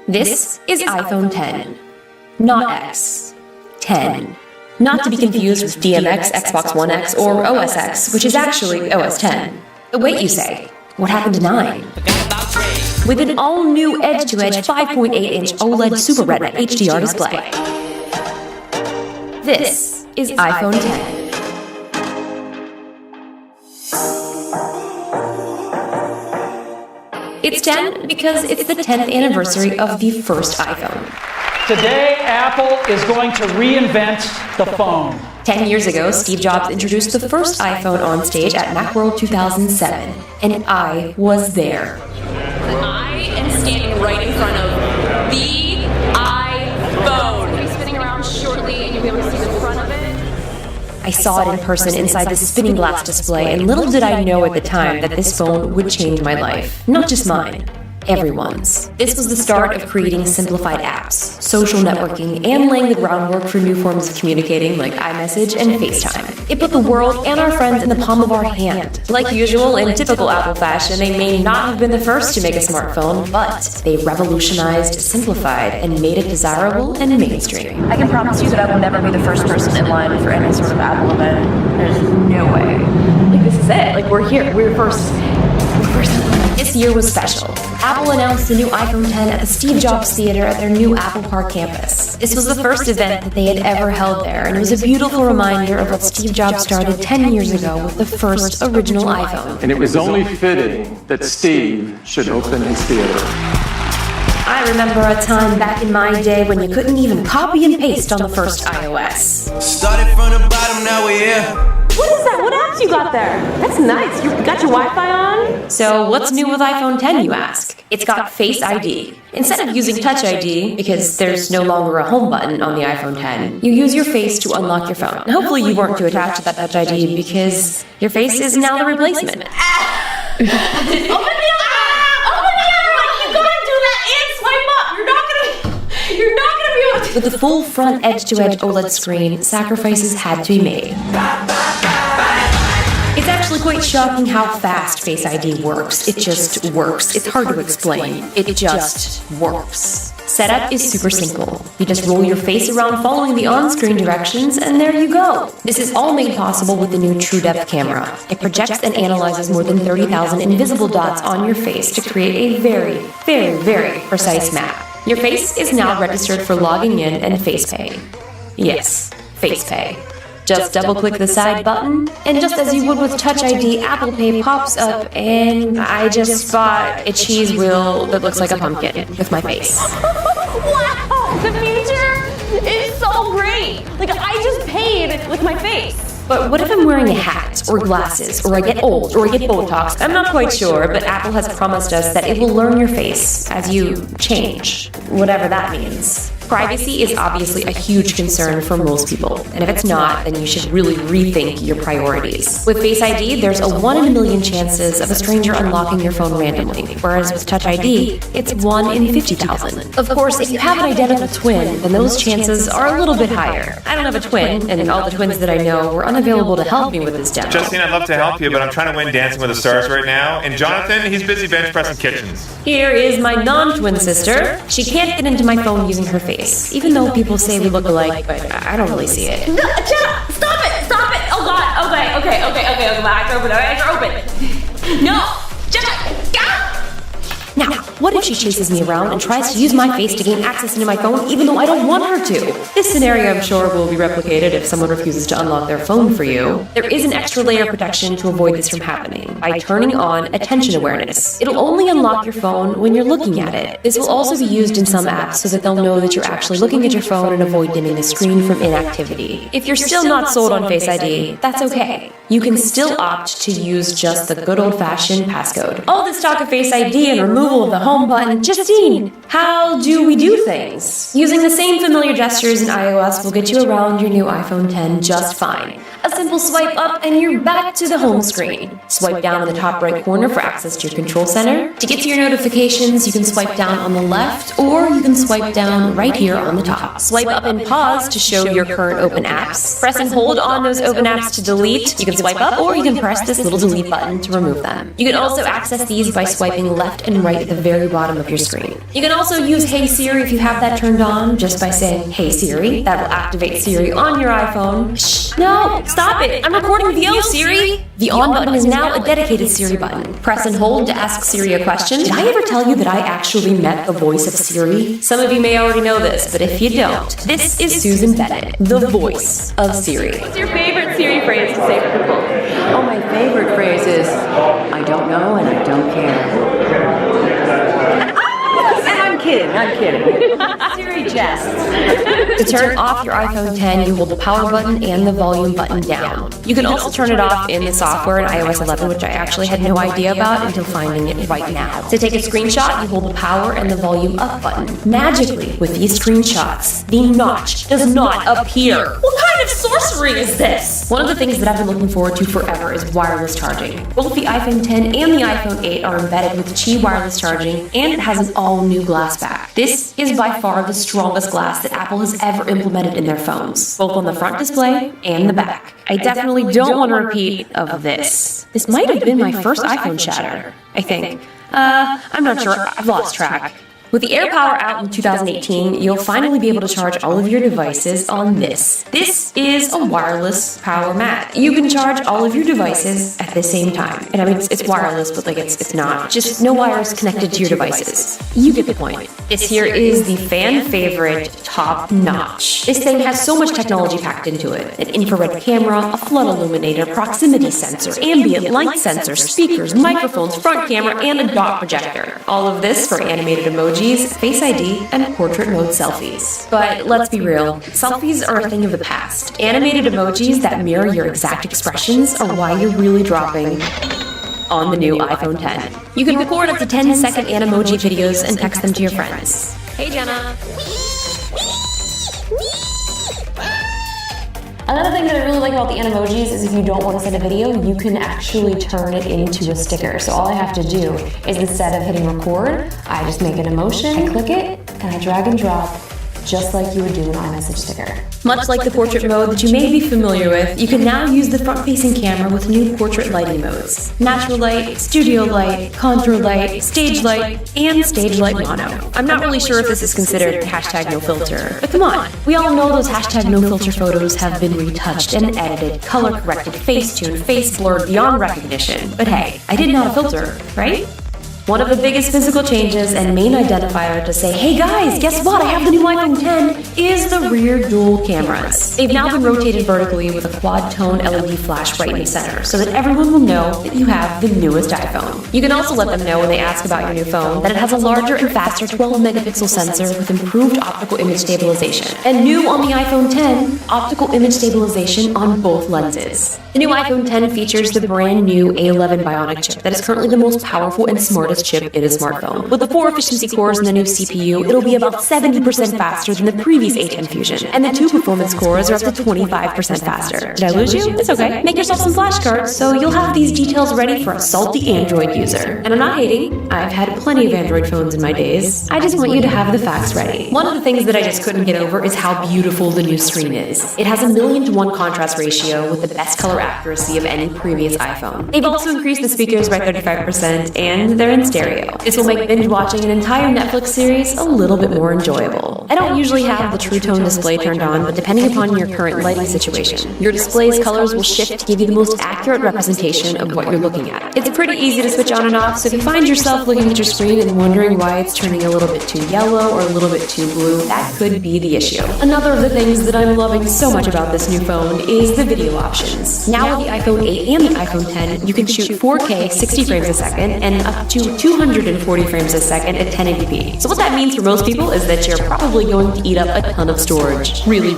This is iPhone 10. Not X. 10. Not to be confused with DMX, Xbox One X, or OS X, which is actually OS 10. Wait, you say. What happened to 9? With an all-new edge-to-edge 5.8-inch OLED Super Retina HDR display. This is iPhone 10. It's 10 because it's the 10th anniversary of the first iPhone. Today, Apple is going to reinvent the phone. 10 years ago, Steve Jobs introduced the first iPhone on stage at Macworld 2007, and I was there. I am standing right in front of the iPhone. It'll be spinning around shortly, and you'll be able to see the front of it. I saw it in person inside the spinning glass display, and little did I know at the time that this phone would change my life. Not just mine. Everyone's. This was the start of creating simplified apps, social networking, and laying the groundwork for new forms of communicating like iMessage and FaceTime. It put the world and our friends in the palm of our hand. Like usual, in typical Apple fashion, they may not have been the first to make a smartphone, but they revolutionized, simplified, and made it desirable and mainstream. I can promise you that I will never be the first person in line for any sort of Apple event. There's no way. Like, this is it. Like, we're here. We're first. This year was special. Apple announced the new iPhone 10 at the Steve Jobs Theater at their new Apple Park campus. This was the first event that they had ever held there, and it was a beautiful reminder of what Steve Jobs started 10 years ago with the first original iPhone. And it was only fitting that Steve should open his theater. I remember a time back in my day when you couldn't even copy and paste on the first iOS. Started from the bottom, now we're here. What is that? What apps you got there? That's nice. You got your Wi-Fi on? So what's new with iPhone 10, you ask? It's got Face ID. Instead of using Touch ID, because there's no longer a home button on the iPhone 10, you use your face to unlock your phone. And hopefully you weren't too attached to that Touch ID because your face is now the replacement. Open the app! Open the app! You gotta do that and swipe up! You're not gonna be able to. With the full front edge-to-edge OLED screen, sacrifices had to be made. It's actually quite shocking how fast Face ID works. It just works. It's hard to explain. It just works. Setup is super simple. You just roll your face around following the on-screen directions, and there you go. This is all made possible with the new TrueDepth camera. It projects and analyzes more than 30,000 invisible dots on your face to create a very, very, very precise map. Your face is now registered for logging in and FacePay. Yes, FacePay. Just double-click the side button, and just as you would with Touch ID, Apple Pay pops up, and I just bought a cheese wheel that looks like a pumpkin with my face. Wow! The future is so great! Like, I just paid with my face. But what if I'm wearing a hat, or glasses, or I get old, or I get Botox? I'm not quite sure, but Apple has promised us that it will learn your face as you change, whatever that means. Privacy is obviously a huge concern for most people, and if it's not, then you should really rethink your priorities. With Face ID, there's a 1 in a million chances of a stranger unlocking your phone randomly, whereas with Touch ID, it's 1 in 50,000. Of course, if you have an identical twin, then those chances are a little bit higher. I don't have a twin, and all the twins that I know were unavailable to help me with this demo. Justine, I'd love to help you, but I'm trying to win Dancing with the Stars right now, and Jonathan, he's busy bench pressing kitchens. Here is my non-twin sister. She can't get into my phone using her face. Even though people say we look alike, but I don't really see it. No, Jenna, stop it! Stop it! Oh God! Okay. My eyes are open. No, Jenna, stop! Now, what if she chases me around and tries to use my face to gain access into my phone even though I don't want her to? This scenario, I'm sure, will be replicated if someone refuses to unlock their phone for you. There is an extra layer of protection to avoid this from happening by turning on attention awareness. It'll only unlock your phone when you're looking at it. This will also be used in some apps so that they'll know that you're actually looking at your phone and avoid dimming the screen from inactivity. If you're still not sold on Face ID, that's okay. You can still opt to use just the good old-fashioned passcode. All this talk of Face ID and removal of the home button. Justine, how do we do things? Using the same familiar gestures in iOS will get you around your new iPhone 10 just fine. A simple swipe up and you're back to the home screen. Swipe down in the top right corner for access to your control center. To get to your notifications, you can swipe down on the left, or you can swipe down right here on the top. Swipe up and pause to show your current open apps. Press and hold on those open apps to delete. You can swipe up, or you can press this little delete button to remove them. You can also access these by swiping left and right at the very bottom of your screen. You can also use Hey Siri if you have that turned on, just by saying Hey Siri. That will activate Siri on your iPhone. Shh, no, stop it! I'm recording VO, Siri! The on button is now a dedicated Siri button. Press and hold to ask Siri a question. Did I ever tell you that I actually met the voice of Siri? Some of you may already know this, but if you don't, this is Susan Bennett, the voice of Siri. What's your favorite Siri phrase to say for people? Oh, my favorite phrase is, I don't know and I don't care. I'm kidding. Siri jests. To turn off your iPhone 10, you hold the power button and the volume button down. You can also turn it off in the software in iOS 11, which I actually had no idea about until finding it right now. To take a screenshot, you hold the power and the volume up button. Magically, with these screenshots, the notch does not appear. What kind of sorcery is this? One of the things that I've been looking forward to forever is wireless charging. Both the iPhone 10 and the iPhone 8 are embedded with Qi wireless charging, and it has an all-new glass back. This is by far the strongest glass that Apple has ever implemented in their phones, both on the front display and the back. I definitely don't want to repeat of this. This might have been my first iPhone shatter, I think. I'm not sure. I've lost track. With the AirPower out in 2018, you'll finally be able to charge all of your devices on this. This is a wireless power mat. You can charge all of your devices at the same time. And I mean, it's wireless, but like it's not. Just no wires connected to your devices. You get the point. This here is the fan favorite top notch. This thing has so much technology packed into it. An infrared camera, a flood illuminator, proximity sensor, ambient light sensor, speakers, microphones, front camera, and a dot projector. All of this for animated emojis, Face ID, and portrait mode selfies. But let's be real, selfies are a thing of the past. Animated emojis that mirror your exact expressions are why you're really dropping on the new iPhone 10. You can record up to 10-second Animoji videos and text them to your friends. Hey Jenna! Another thing that I really like about the Animojis is if you don't want to send a video, you can actually turn it into a sticker. So all I have to do is instead of hitting record, I just make an emotion, I click it, and I drag and drop, just like you would do an iMessage sticker. Much like the portrait mode that you may be familiar with, you can now use the front-facing camera with new portrait lighting modes. Natural light, studio light, contour light, stage light, and stage light mono. I'm not really sure if this is considered hashtag no filter, but come on. We all know those hashtag no filter photos have been retouched and edited, color corrected, face tuned, face blurred beyond recognition. But hey, I didn't know how to filter, right? One of the biggest physical changes and main identifier to say, hey guys, guess what, I have the new iPhone 10, is the rear dual cameras. They've now been rotated vertically with a quad-tone LED flash right in the center, so that everyone will know that you have the newest iPhone. You can also let them know when they ask about your new phone that it has a larger and faster 12-megapixel sensor with improved optical image stabilization. And new on the iPhone 10, optical image stabilization on both lenses. The new iPhone 10 features the brand new A11 Bionic chip that is currently the most powerful and smartest chip in a smartphone. With the 4 efficiency cores and the new CPU, it'll be about 70% faster than the previous A10 Fusion, and the 2 performance cores are up to 25% faster. Did I lose you? It's okay. Make yourself some flashcards so you'll have these details ready for a salty Android user. And I'm not hating. I've had plenty of Android phones in my days. I just want you to have the facts ready. One of the things that I just couldn't get over is how beautiful the new screen is. It has a 1:1 contrast ratio with the best color accuracy of any previous iPhone. They've also increased the speakers by 35%, and they're in stereo. This will make binge watching an entire Netflix series a little bit more enjoyable. I don't usually have the True Tone display turned on, but depending upon your current lighting situation, your display's colors will shift to give you the most accurate representation of what you're looking at. It's pretty easy to switch on and off, so if you find yourself looking at your screen and wondering why it's turning a little bit too yellow or a little bit too blue, that could be the issue. Another of the things that I'm loving so much about this new phone is the video options. Now with the iPhone 8 and the iPhone 10, you can shoot 4K 60 frames a second and up to 240 frames a second at 1080p. So what that means for most people is that you're probably going to eat up a ton of storage really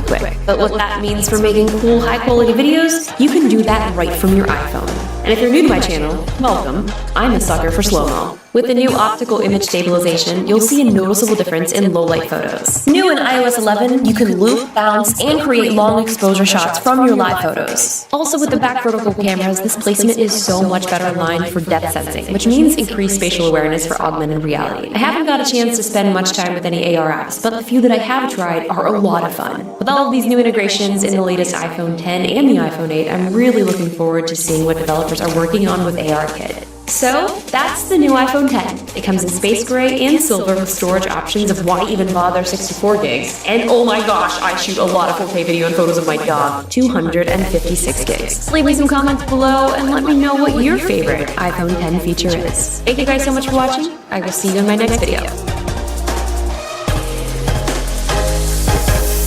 quick. But what that means for making cool, high-quality videos, you can do that right from your iPhone. And if you're new to my channel, welcome. I'm a sucker for slow-mo. With the new optical image stabilization, you'll see a noticeable difference in low-light photos. New in iOS 11, you can loop, bounce, and create long exposure shots from your live photos. Also, with the back vertical cameras, this placement is so much better aligned for depth sensing, which means increased spatial awareness for augmented reality. I haven't got a chance to spend much time with any AR apps, but the few that I have tried are a lot of fun. With all of these new integrations in the latest iPhone 10 and the iPhone 8, I'm really looking forward to seeing what developers are working on with ARKit. So, that's the new iPhone 10. It comes in space gray and silver with storage options of why even bother 64 gigs. And oh my gosh, I shoot a lot of 4K video and photos of my dog, 256 gigs. Leave me some comments below and let me know what your favorite iPhone 10 feature is. Thank you guys so much for watching. I will see you in my next video.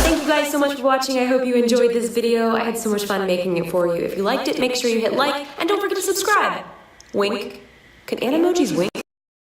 Thank you guys so much for watching. I hope you enjoyed this video. I had so much fun making it for you. If you liked it, make sure you hit like and don't forget to subscribe. Wink. Can animojis wink?